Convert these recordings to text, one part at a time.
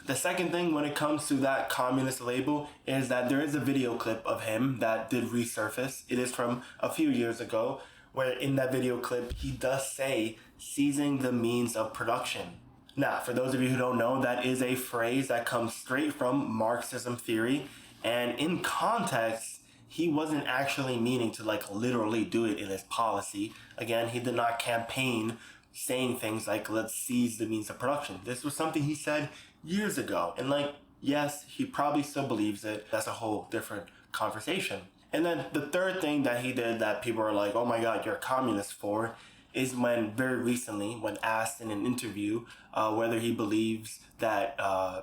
The second thing when it comes to that communist label is that there is a video clip of him that did resurface. It is from a few years ago, where in that video clip, he does say seizing the means of production. Now, for those of you who don't know, that is a phrase that comes straight from Marxism theory. And in context, he wasn't actually meaning to literally do it in his policy. Again, he did not campaign saying things like, let's seize the means of production. This was something he said years ago. And yes, he probably still believes it. That's a whole different conversation. And then the third thing that he did that people are like, oh my God, you're a communist for, is when very recently, when asked in an interview whether he believes that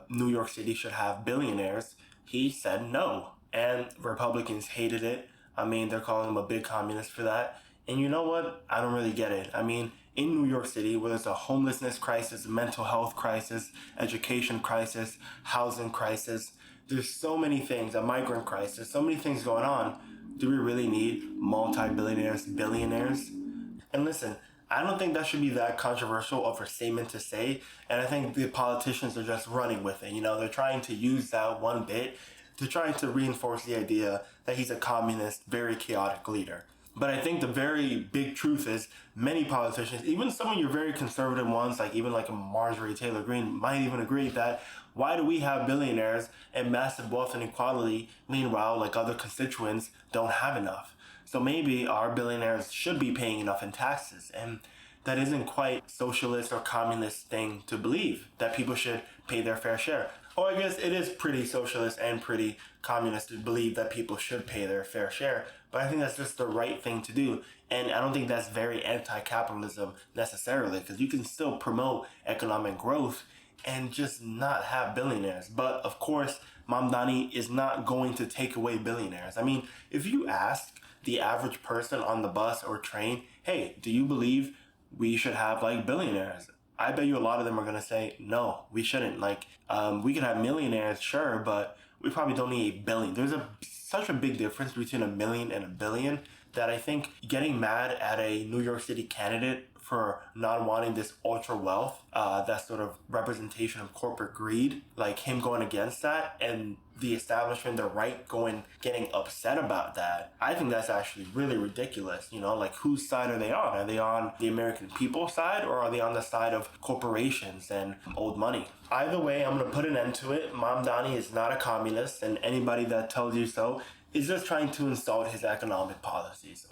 New York City should have billionaires, he said no. And Republicans hated it. I mean, they're calling him a big communist for that. And you know what? I don't really get it. I mean, in New York City, where there's a homelessness crisis, mental health crisis, education crisis, housing crisis, there's so many things, a migrant crisis, so many things going on. Do we really need multi-billionaires, billionaires? And listen, I don't think that should be that controversial of a statement to say. And I think the politicians are just running with it. They're trying to use that one bit to try to reinforce the idea that he's a communist, very chaotic leader. But I think the very big truth is many politicians, even some of your very conservative ones, even a Marjorie Taylor Greene, might even agree that why do we have billionaires and massive wealth inequality, meanwhile, other constituents don't have enough? So maybe our billionaires should be paying enough in taxes. And that isn't quite socialist or communist thing to believe, that people should pay their fair share. Or I guess it is pretty socialist and pretty communist to believe that people should pay their fair share. But I think that's just the right thing to do. And I don't think that's very anti-capitalism necessarily, because you can still promote economic growth and just not have billionaires. But of course, Mamdani is not going to take away billionaires. I mean, if you ask the average person on the bus or train, hey, do you believe we should have billionaires? I bet you a lot of them are going to say, no, we shouldn't. We can have millionaires, sure, but we probably don't need a billion. There's such a big difference between a million and a billion that I think getting mad at a New York City candidate for not wanting this ultra wealth, that sort of representation of corporate greed, him going against that and the establishment, the right getting upset about that. I think that's actually really ridiculous. Whose side are they on? Are they on the American people side, or are they on the side of corporations and old money? Either way, I'm going to put an end to it. Mamdani is not a communist, and anybody that tells you so is just trying to insult his economic policies.